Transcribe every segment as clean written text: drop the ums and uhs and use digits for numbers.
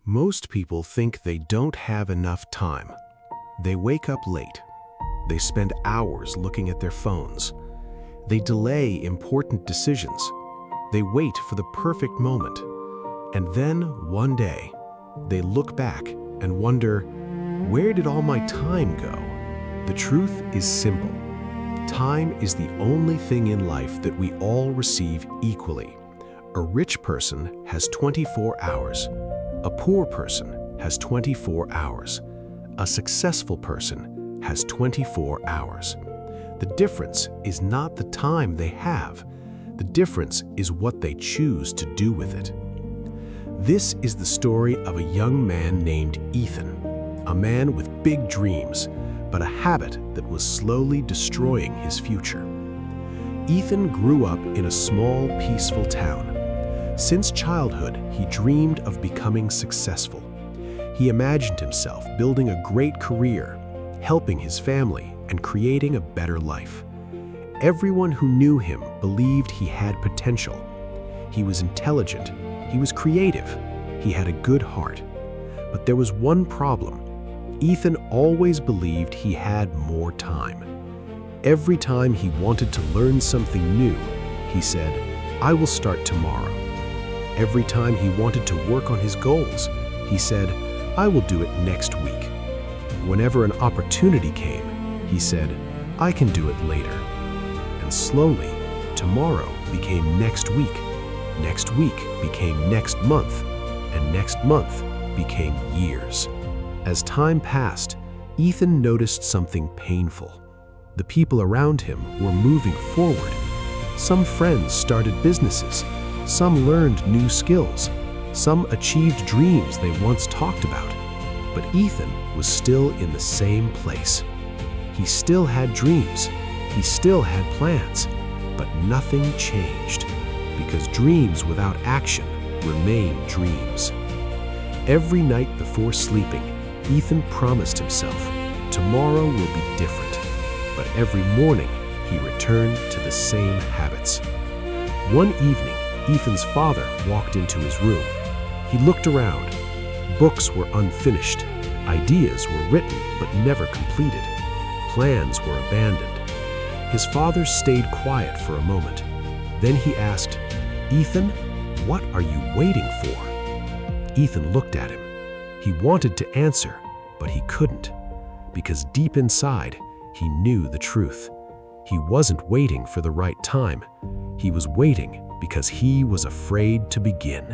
Most people think they don't have enough time. They wake up late. They spend hours looking at their phones. They delay important decisions. They wait for the perfect moment. And then, one day, they look back and wonder, where did all my time go? The truth is simple. Time is the only thing in life that we all receive equally. A rich person has 24 hours. A poor person has 24 hours. A successful person has 24 hours. The difference is not the time they have. The difference is what they choose to do with it. This is the story of a young man named Ethan, a man with big dreams, but a habit that was slowly destroying his future. Ethan grew up in a small, peaceful town. Since childhood, he dreamed of becoming successful. He imagined himself building a great career, helping his family, and creating a better life. Everyone who knew him believed he had potential. He was intelligent, he was creative, he had a good heart. But there was one problem. Ethan always believed he had more time. Every time he wanted to learn something new, he said, "I will start tomorrow." Every time he wanted to work on his goals, he said, "I will do it next week." Whenever an opportunity came, he said, "I can do it later." And slowly, tomorrow became next week became next month, and next month became years. As time passed, Ethan noticed something painful. The people around him were moving forward. Some friends started businesses. Some learned new skills. Some achieved dreams they once talked about. But Ethan was still in the same place. He still had dreams. He still had plans. But nothing changed, because dreams without action remain dreams. Every night before sleeping, Ethan promised himself, tomorrow will be different. But every morning, he returned to the same habits. One evening, Ethan's father walked into his room. He looked around. Books were unfinished. Ideas were written but never completed. Plans were abandoned. His father stayed quiet for a moment. Then he asked, "Ethan, what are you waiting for?" Ethan looked at him. He wanted to answer, but he couldn't, because deep inside, he knew the truth. He wasn't waiting for the right time. He was waiting because he was afraid to begin.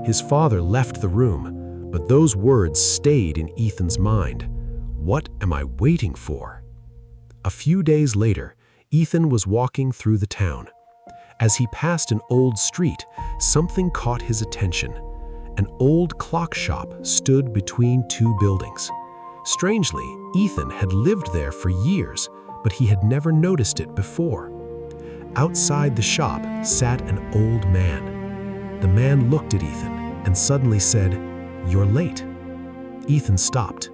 His father left the room, but those words stayed in Ethan's mind. What am I waiting for? A few days later, Ethan was walking through the town. As he passed an old street, something caught his attention. An old clock shop stood between two buildings. Strangely, Ethan had lived there for years, but he had never noticed it before. Outside the shop sat an old man. The man looked at Ethan and suddenly said, "You're late." Ethan stopped.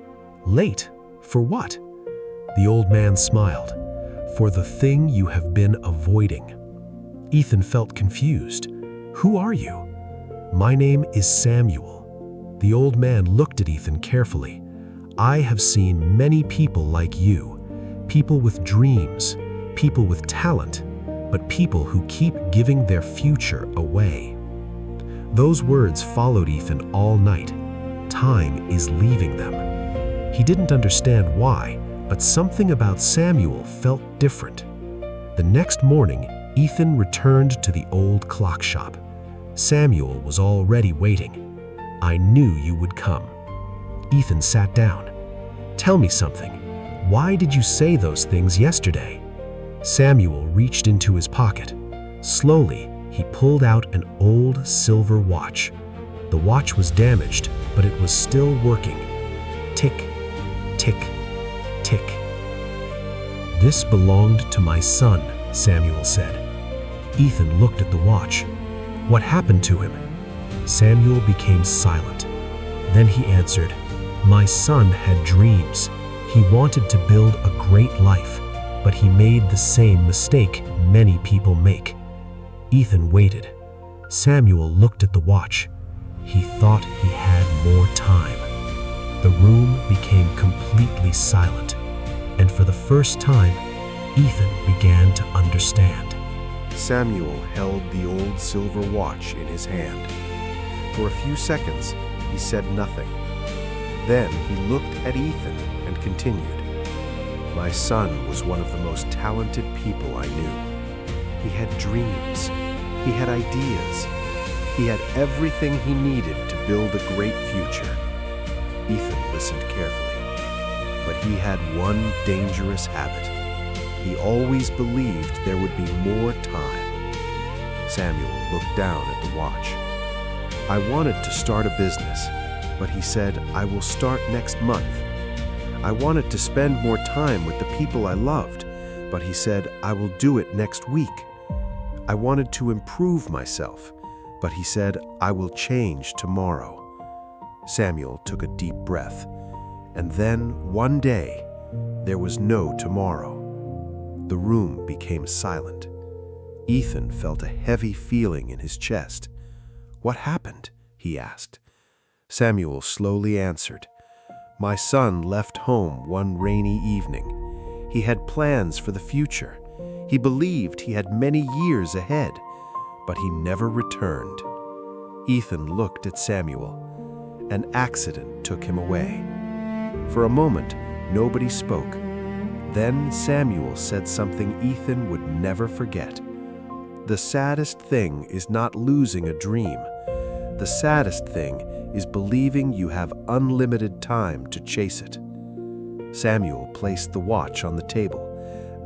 "Late? For what?" The old man smiled. "For the thing you have been avoiding." Ethan felt confused. "Who are you?" "My name is Samuel." The old man looked at Ethan carefully. "I have seen many people like you, people with dreams, people with talent, but people who keep giving their future away." Those words followed Ethan all night. Time is leaving them. He didn't understand why, but something about Samuel felt different. The next morning, Ethan returned to the old clock shop. Samuel was already waiting. "I knew you would come." Ethan sat down. "Tell me something. Why did you say those things yesterday?" Samuel reached into his pocket. Slowly, he pulled out an old silver watch. The watch was damaged, but it was still working. Tick, tick, tick. "This belonged to my son," Samuel said. Ethan looked at the watch. What happened to him? Samuel became silent. Then he answered, "My son had dreams. He wanted to build a great life, but he made the same mistake many people make." Ethan waited. Samuel looked at the watch. He thought he had more time. The room became completely silent, and for the first time, Ethan began to understand. Samuel held the old silver watch in his hand. For a few seconds, he said nothing. Then he looked at Ethan and continued. My son was one of the most talented people I knew. He had dreams. He had ideas. He had everything he needed to build a great future. Ethan listened carefully, but he had one dangerous habit. He always believed there would be more time. Samuel looked down at the watch. I wanted to start a business, but he said, I will start next month. I wanted to spend more time with the people I loved, but he said, I will do it next week. I wanted to improve myself, but he said, I will change tomorrow. Samuel took a deep breath, and then one day, there was no tomorrow. The room became silent. Ethan felt a heavy feeling in his chest. What happened? He asked. Samuel slowly answered. My son left home one rainy evening. He had plans for the future. He believed he had many years ahead, but he never returned. Ethan looked at Samuel. An accident took him away. For a moment, nobody spoke. Then Samuel said something Ethan would never forget. The saddest thing is not losing a dream. The saddest thing is believing you have unlimited time to chase it. Samuel placed the watch on the table.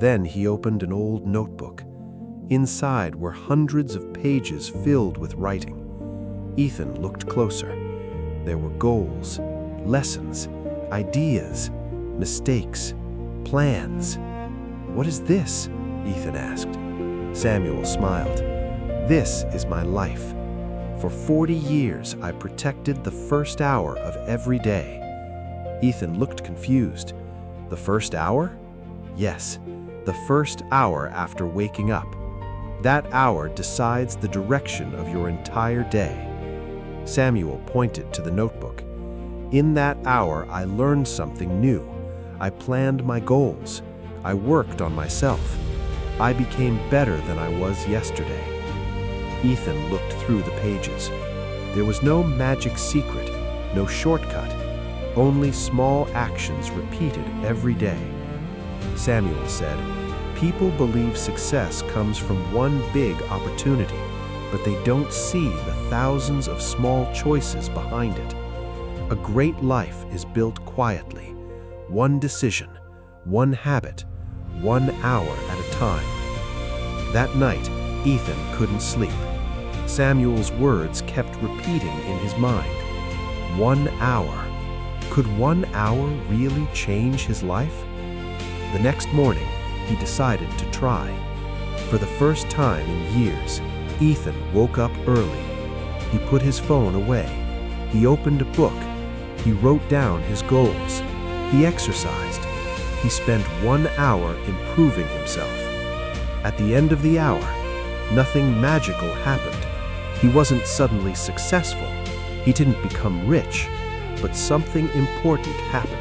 Then he opened an old notebook. Inside were hundreds of pages filled with writing. Ethan looked closer. There were goals, lessons, ideas, mistakes, plans. What is this? Ethan asked. Samuel smiled. This is my life. For 40 years, I protected the first hour of every day. Ethan looked confused. The first hour? Yes, the first hour after waking up. That hour decides the direction of your entire day. Samuel pointed to the notebook. In that hour, I learned something new. I planned my goals. I worked on myself. I became better than I was yesterday. Ethan looked through the pages. There was no magic secret, no shortcut, only small actions repeated every day. Samuel said, people believe success comes from one big opportunity, but they don't see the thousands of small choices behind it. A great life is built quietly, one decision, one habit, 1 hour at a time. That night, Ethan couldn't sleep. Samuel's words kept repeating in his mind. 1 hour. Could 1 hour really change his life? The next morning, he decided to try. For the first time in years, Ethan woke up early. He put his phone away. He opened a book. He wrote down his goals. He exercised. He spent 1 hour improving himself. At the end of the hour, nothing magical happened. He wasn't suddenly successful. He didn't become rich, but something important happened.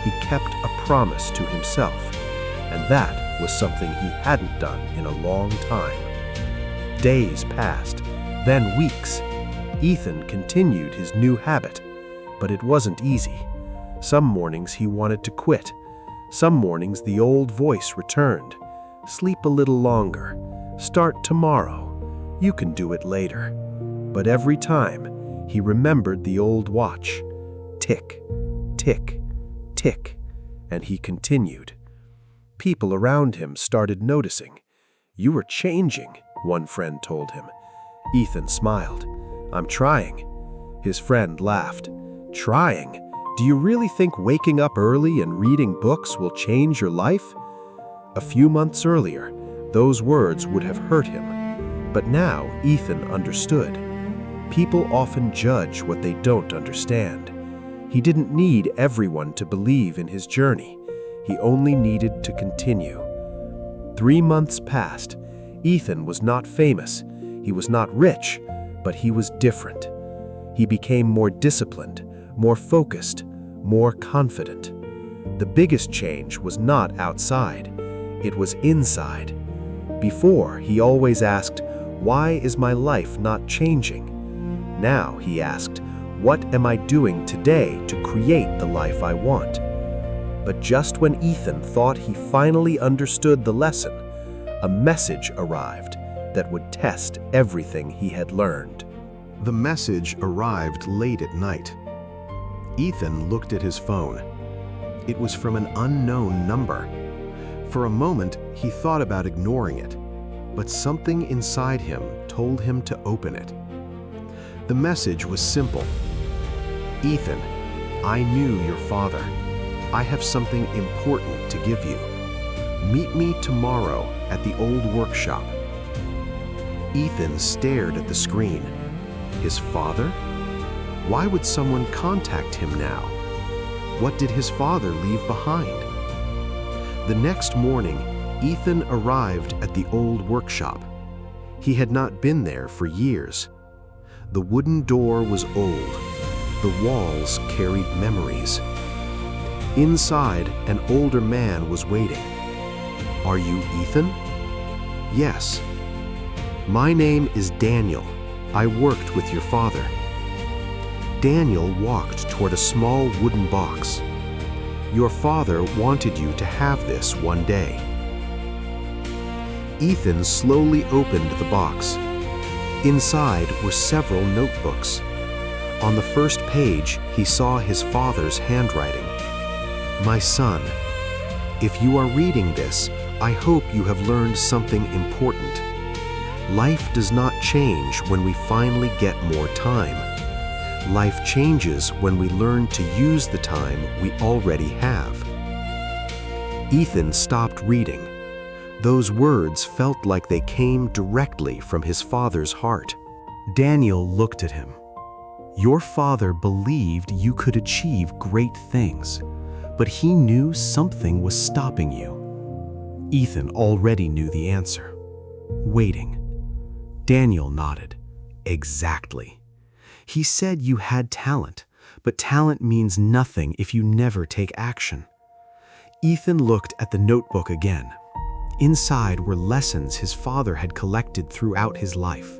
He kept a promise to himself, and that was something he hadn't done in a long time. Days passed, then weeks. Ethan continued his new habit, but it wasn't easy. Some mornings he wanted to quit. Some mornings the old voice returned. Sleep a little longer. Start tomorrow. You can do it later. But every time, he remembered the old watch. Tick, tick, tick, and he continued. People around him started noticing. You were changing, one friend told him. Ethan smiled. I'm trying. His friend laughed. Trying? Do you really think waking up early and reading books will change your life? A few months earlier, those words would have hurt him. But now Ethan understood. People often judge what they don't understand. He didn't need everyone to believe in his journey. He only needed to continue. 3 months passed. Ethan was not famous. He was not rich, but he was different. He became more disciplined, more focused, more confident. The biggest change was not outside, it was inside. Before, he always asked, "Why is my life not changing?" Now he asked, "What am I doing today to create the life I want?" But just when Ethan thought he finally understood the lesson, a message arrived that would test everything he had learned. The message arrived late at night. Ethan looked at his phone. It was from an unknown number. For a moment, he thought about ignoring it, but something inside him told him to open it. The message was simple. "Ethan, I knew your father. I have something important to give you. Meet me tomorrow at the old workshop." Ethan stared at the screen. His father? Why would someone contact him now? What did his father leave behind? The next morning, Ethan arrived at the old workshop. He had not been there for years. The wooden door was old. The walls carried memories. Inside, an older man was waiting. "Are you Ethan?" "Yes." "My name is Daniel. I worked with your father." Daniel walked toward a small wooden box. "Your father wanted you to have this one day." Ethan slowly opened the box. Inside were several notebooks. On the first page, he saw his father's handwriting. "My son, if you are reading this, I hope you have learned something important. Life does not change when we finally get more time. Life changes when we learn to use the time we already have." Ethan stopped reading. Those words felt like they came directly from his father's heart. Daniel looked at him. "Your father believed you could achieve great things, but he knew something was stopping you." Ethan already knew the answer. Waiting. Daniel nodded. "Exactly. He said you had talent, but talent means nothing if you never take action." Ethan looked at the notebook again. Inside were lessons his father had collected throughout his life.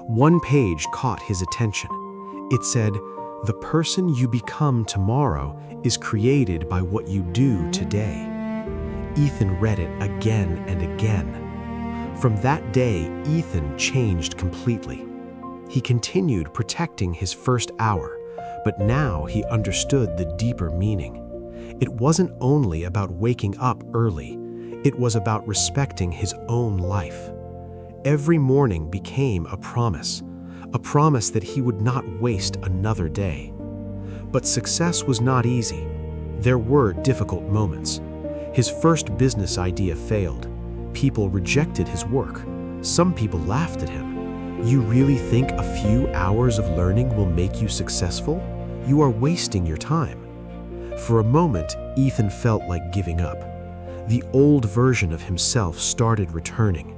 One page caught his attention. It said, "The person you become tomorrow is created by what you do today." Ethan read it again and again. From that day, Ethan changed completely. He continued protecting his first hour, but now he understood the deeper meaning. It wasn't only about waking up early, it was about respecting his own life. Every morning became a promise that he would not waste another day. But success was not easy. There were difficult moments. His first business idea failed. People rejected his work. Some people laughed at him. "You really think a few hours of learning will make you successful? You are wasting your time." For a moment, Ethan felt like giving up. The old version of himself started returning.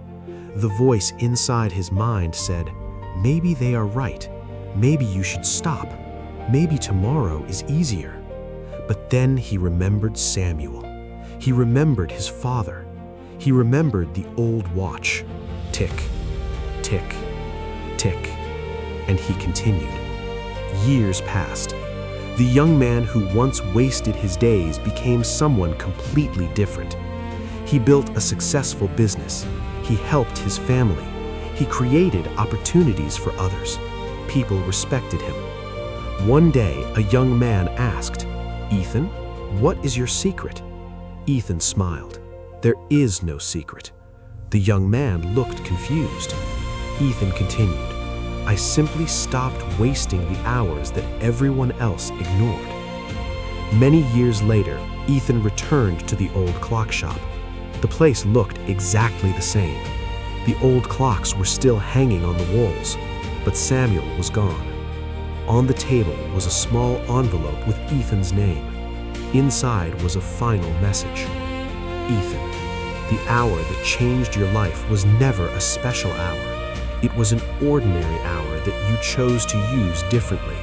The voice inside his mind said, "Maybe they are right. Maybe you should stop. Maybe tomorrow is easier." But then he remembered Samuel. He remembered his father. He remembered the old watch. Tick, tick, tick. And he continued. Years passed. The young man who once wasted his days became someone completely different. He built a successful business. He helped his family. He created opportunities for others. People respected him. One day, a young man asked, "Ethan, what is your secret?" Ethan smiled. "There is no secret." The young man looked confused. Ethan continued, "I simply stopped wasting the hours that everyone else ignored." Many years later, Ethan returned to the old clock shop. The place looked exactly the same. The old clocks were still hanging on the walls, but Samuel was gone. On the table was a small envelope with Ethan's name. Inside was a final message. "Ethan, the hour that changed your life was never a special hour. It was an ordinary hour that you chose to use differently.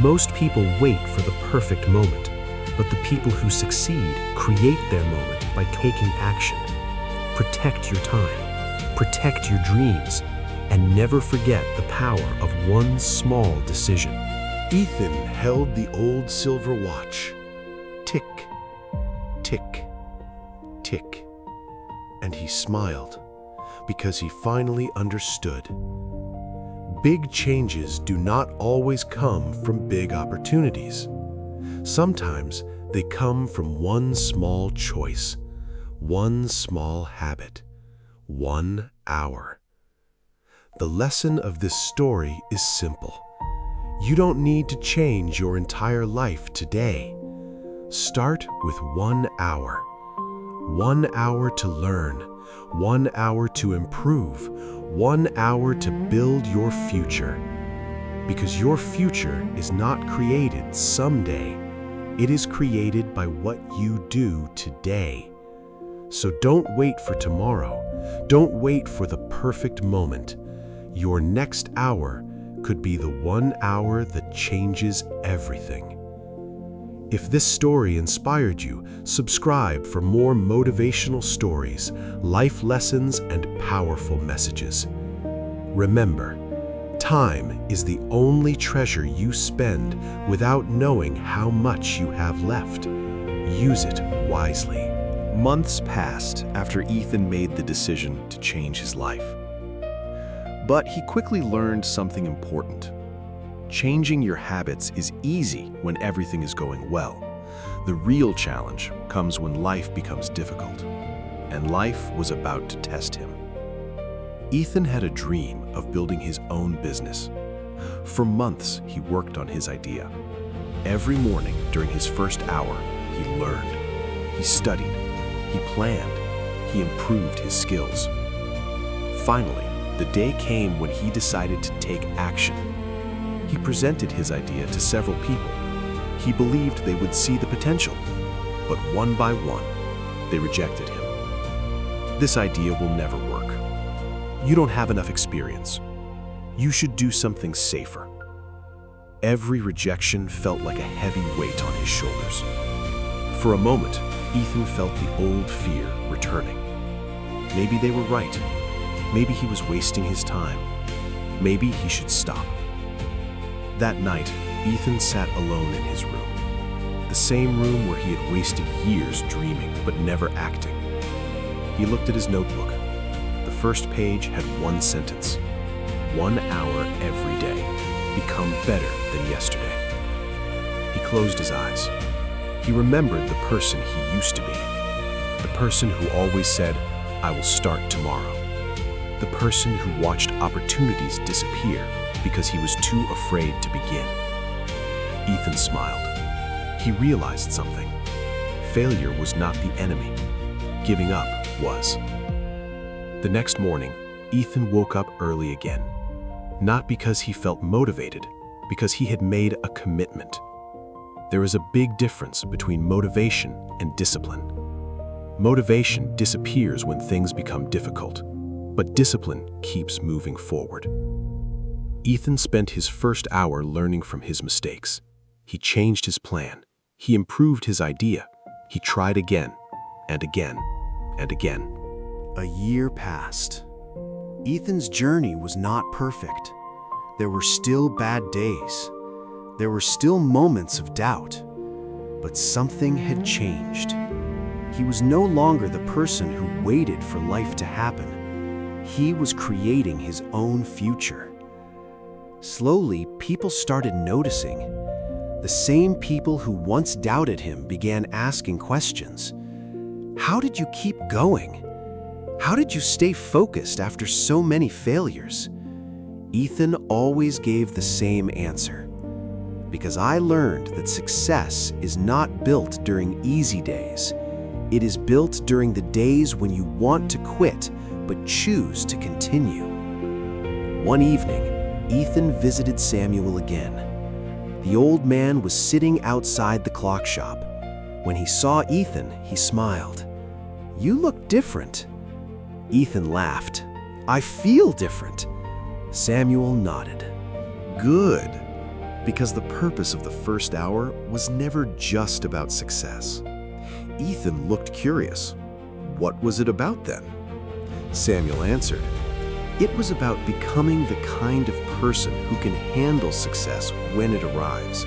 Most people wait for the perfect moment, but the people who succeed create their moment by taking action. Protect your time, protect your dreams, and never forget the power of one small decision. Ethan held the old silver watch. Tick, tick, tick. And he smiled because he finally understood. Big changes do not always come from big opportunities. Sometimes they come from one small choice, one small habit, 1 hour. The lesson of this story is simple. You don't need to change your entire life today. Start with 1 hour. 1 hour to learn, 1 hour to improve, 1 hour to build your future. Because your future is not created someday. It is created by what you do today. So don't wait for tomorrow. Don't wait for the perfect moment. Your next hour could be the 1 hour that changes everything. If this story inspired you, subscribe for more motivational stories, life lessons, and powerful messages. Remember, time is the only treasure you spend without knowing how much you have left. Use it wisely. Months passed after Ethan made the decision to change his life. But he quickly learned something important. Changing your habits is easy when everything is going well. The real challenge comes when life becomes difficult, and life was about to test him. Ethan had a dream of building his own business. For months, he worked on his idea. Every morning during his first hour, he learned. He studied. He planned. He improved his skills. Finally, the day came when he decided to take action. He presented his idea to several people. He believed they would see the potential, but one by one, they rejected him. This idea will never work. You don't have enough experience. You should do something safer. Every rejection felt like a heavy weight on his shoulders. For a moment, Ethan felt the old fear returning. Maybe they were right. Maybe he was wasting his time. Maybe he should stop. That night, Ethan sat alone in his room. The same room where he had wasted years dreaming but never acting. He looked at his notebook. The first page had one sentence. 1 hour every day. Become better than yesterday. He closed his eyes. He remembered the person he used to be. The person who always said, "I will start tomorrow." The person who watched opportunities disappear because he was too afraid to begin. Ethan smiled. He realized something. Failure was not the enemy. Giving up was. The next morning, Ethan woke up early again. Not because he felt motivated, because he had made a commitment. There is a big difference between motivation and discipline. Motivation disappears when things become difficult, but discipline keeps moving forward. Ethan spent his first hour learning from his mistakes. He changed his plan. He improved his idea. He tried again, and again, and again. A year passed. Ethan's journey was not perfect. There were still bad days. There were still moments of doubt. But something had changed. He was no longer the person who waited for life to happen. He was creating his own future. Slowly, people started noticing. The same people who once doubted him began asking questions. How did you keep going? How did you stay focused after so many failures? Ethan always gave the same answer. Because I learned that success is not built during easy days. It is built during the days when you want to quit, but choose to continue. One evening, Ethan visited Samuel again. The old man was sitting outside the clock shop. When he saw Ethan, he smiled. "You look different." Ethan laughed. "I feel different. Samuel nodded. Good, because the purpose of the first hour was never just about success. Ethan looked curious. What was it about then? Samuel answered, it was about becoming the kind of person who can handle success when it arrives.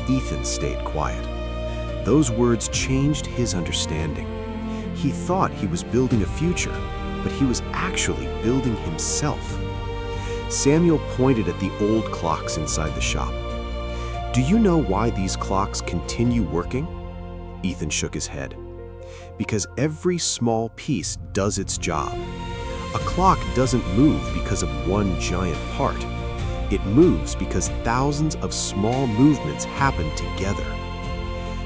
Ethan stayed quiet. Those words changed his understanding. He thought he was building a future, but he was actually building himself. Samuel pointed at the old clocks inside the shop. Do you know why these clocks continue working? Ethan shook his head. Because every small piece does its job. A clock doesn't move because of one giant part. It moves because thousands of small movements happen together.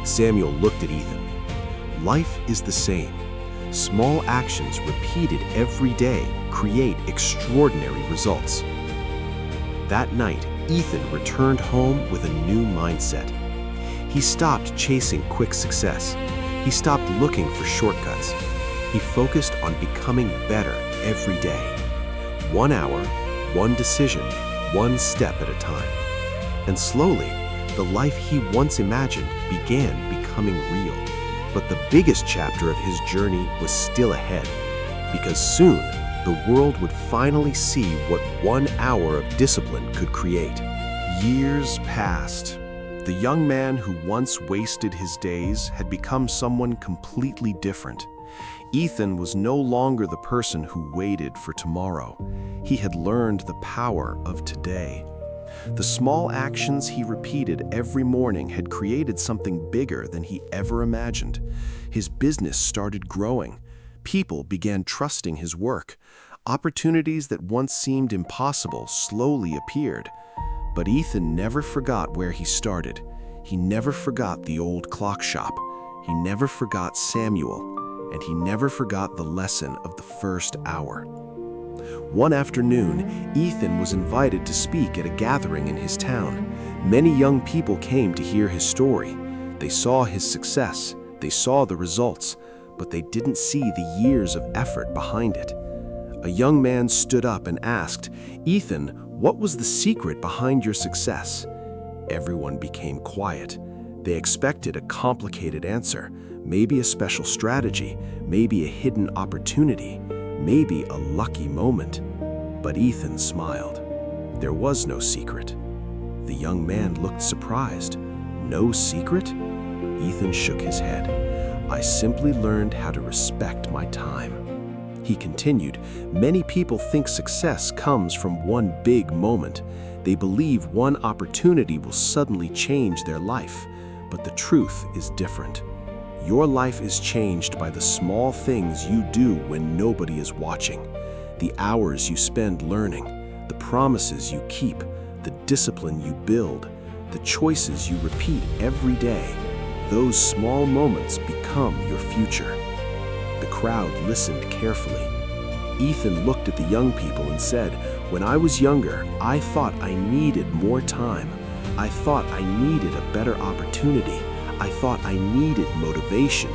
Samuel looked at Ethan. Life is the same. Small actions repeated every day create extraordinary results. That night, Ethan returned home with a new mindset. He stopped chasing quick success. He stopped looking for shortcuts. He focused on becoming better every day. 1 hour, one decision, one step at a time. And slowly, the life he once imagined began becoming real. But the biggest chapter of his journey was still ahead, because soon the world would finally see what 1 hour of discipline could create. Years passed. The young man who once wasted his days had become someone completely different. Ethan was no longer the person who waited for tomorrow. He had learned the power of today. The small actions he repeated every morning had created something bigger than he ever imagined. His business started growing. People began trusting his work. Opportunities that once seemed impossible slowly appeared. But Ethan never forgot where he started. He never forgot the old clock shop. He never forgot Samuel. And he never forgot the lesson of the first hour. One afternoon, Ethan was invited to speak at a gathering in his town. Many young people came to hear his story. They saw his success, they saw the results, but they didn't see the years of effort behind it. A young man stood up and asked, "Ethan, what was the secret behind your success?" Everyone became quiet. They expected a complicated answer, maybe a special strategy, maybe a hidden opportunity, maybe a lucky moment. But Ethan smiled. There was no secret. The young man looked surprised. No secret? Ethan shook his head. I simply learned how to respect my time. He continued, many people think success comes from one big moment. They believe one opportunity will suddenly change their life. But the truth is different. Your life is changed by the small things you do when nobody is watching, the hours you spend learning, the promises you keep, the discipline you build, the choices you repeat every day. Those small moments become your future. The crowd listened carefully. Ethan looked at the young people and said, "When I was younger, I thought I needed more time. I thought I needed a better opportunity. I thought I needed motivation,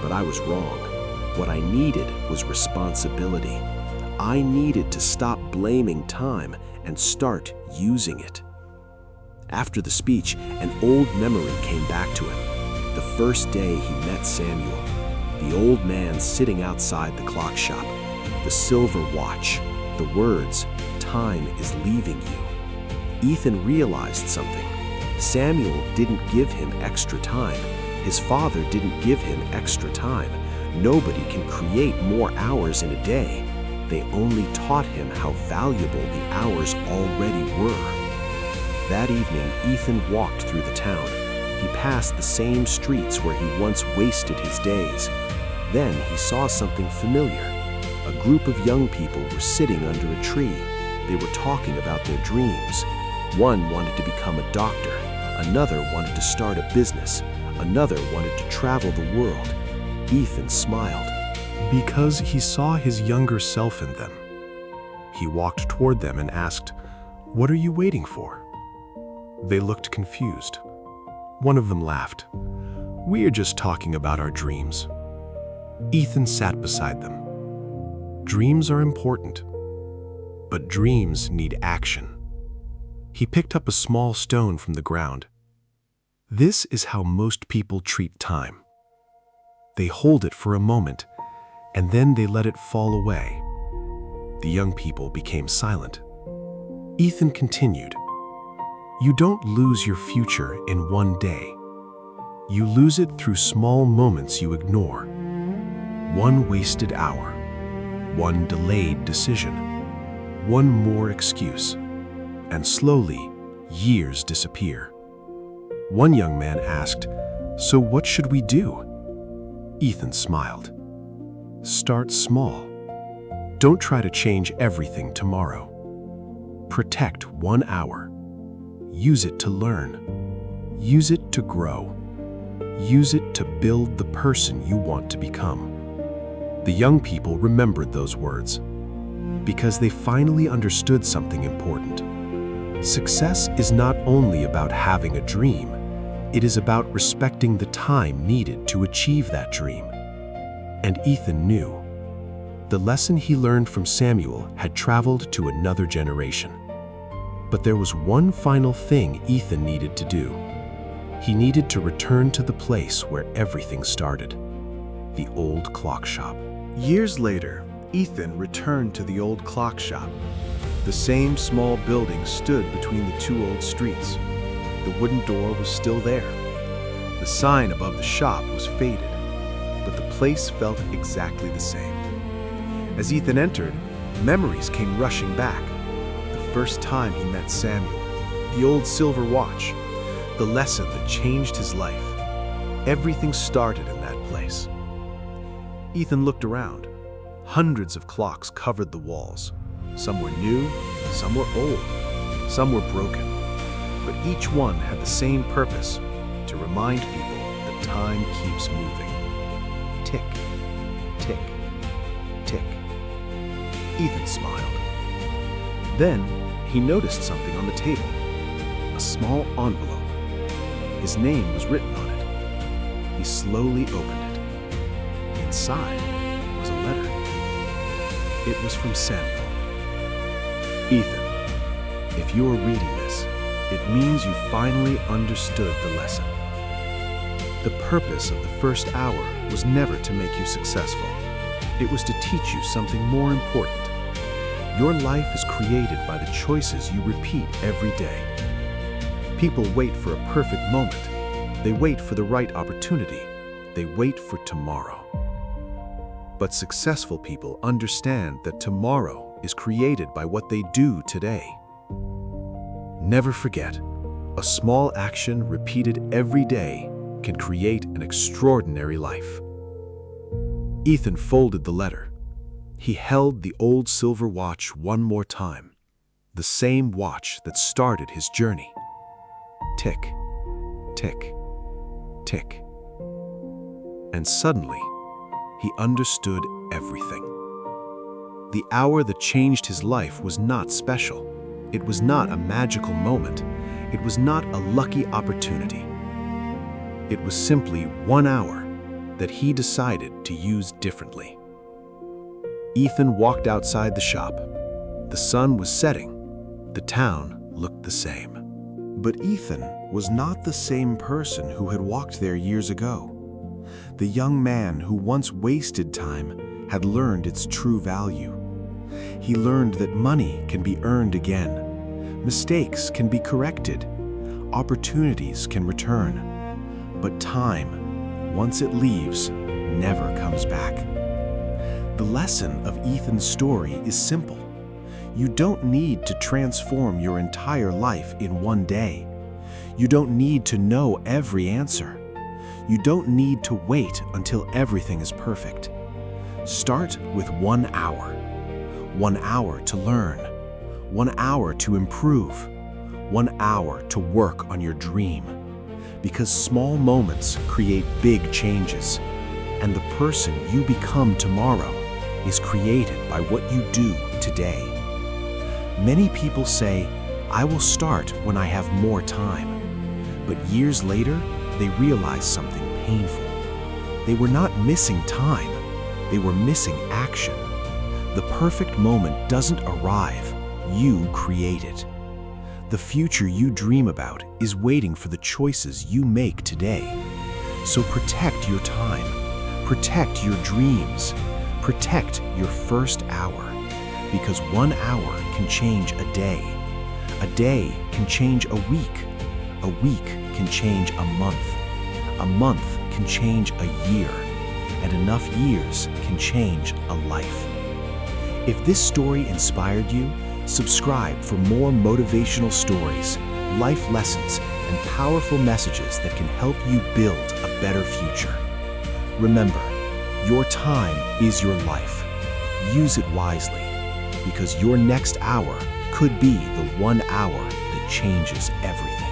but I was wrong. What I needed was responsibility. I needed to stop blaming time and start using it." After the speech, an old memory came back to him. The first day he met Samuel, the old man sitting outside the clock shop, the silver watch, the words, "Time is leaving you." Ethan realized something. Samuel didn't give him extra time. His father didn't give him extra time. Nobody can create more hours in a day. They only taught him how valuable the hours already were. That evening, Ethan walked through the town. He passed the same streets where he once wasted his days. Then he saw something familiar. A group of young people were sitting under a tree. They were talking about their dreams. One wanted to become a doctor. Another wanted to start a business. Another wanted to travel the world. Ethan smiled. Because he saw his younger self in them. He walked toward them and asked, "What are you waiting for?" They looked confused. One of them laughed. "We are just talking about our dreams." Ethan sat beside them. Dreams are important, but dreams need action. He picked up a small stone from the ground. This is how most people treat time. They hold it for a moment, and then they let it fall away. The young people became silent. Ethan continued, "You don't lose your future in one day. You lose it through small moments you ignore. One wasted hour, one delayed decision, one more excuse, and slowly, years disappear." One young man asked, "So what should we do?" Ethan smiled. "Start small. Don't try to change everything tomorrow. Protect 1 hour. Use it to learn. Use it to grow. Use it to build the person you want to become." The young people remembered those words because they finally understood something important. Success is not only about having a dream, it is about respecting the time needed to achieve that dream. And Ethan knew. The lesson he learned from Samuel had traveled to another generation. But there was one final thing Ethan needed to do. He needed to return to the place where everything started, the old clock shop. Years later, Ethan returned to the old clock shop. The same small building stood between the two old streets. The wooden door was still there. The sign above the shop was faded, but the place felt exactly the same. As Ethan entered, memories came rushing back. The first time he met Samuel, the old silver watch, the lesson that changed his life. Everything started in that place. Ethan looked around. Hundreds of clocks covered the walls. Some were new, some were old, some were broken. But each one had the same purpose, to remind people that time keeps moving. Tick, tick, tick. Ethan smiled. Then he noticed something on the table, a small envelope. His name was written on it. He slowly opened it. Inside was a letter. It was from Samuel. "Ethan, if you are reading this, it means you finally understood the lesson. The purpose of the first hour was never to make you successful. It was to teach you something more important. Your life is created by the choices you repeat every day. People wait for a perfect moment. They wait for the right opportunity. They wait for tomorrow. But successful people understand that tomorrow is created by what they do today. Never forget, a small action repeated every day can create an extraordinary life." Ethan folded the letter. He held the old silver watch one more time, the same watch that started his journey. Tick, tick, tick. And suddenly, he understood everything. The hour that changed his life was not special. It was not a magical moment. It was not a lucky opportunity. It was simply 1 hour that he decided to use differently. Ethan walked outside the shop. The sun was setting. The town looked the same. But Ethan was not the same person who had walked there years ago. The young man who once wasted time had learned its true value. He learned that money can be earned again. Mistakes can be corrected. Opportunities can return. But time, once it leaves, never comes back. The lesson of Ethan's story is simple. You don't need to transform your entire life in one day. You don't need to know every answer. You don't need to wait until everything is perfect. Start with 1 hour. 1 hour to learn. 1 hour to improve. 1 hour to work on your dream. Because small moments create big changes. And the person you become tomorrow is created by what you do today. Many people say, "I will start when I have more time." But years later, they realize something painful. They were not missing time. They were missing action. The perfect moment doesn't arrive. you create it. The future you dream about is waiting for the choices you make today. So protect your time, protect your dreams, protect your first hour, because 1 hour can change a day can change a week can change a month can change a year, and enough years can change a life. If this story inspired you, subscribe for more motivational stories, life lessons, and powerful messages that can help you build a better future. Remember, your time is your life. Use it wisely, because your next hour could be the 1 hour that changes everything.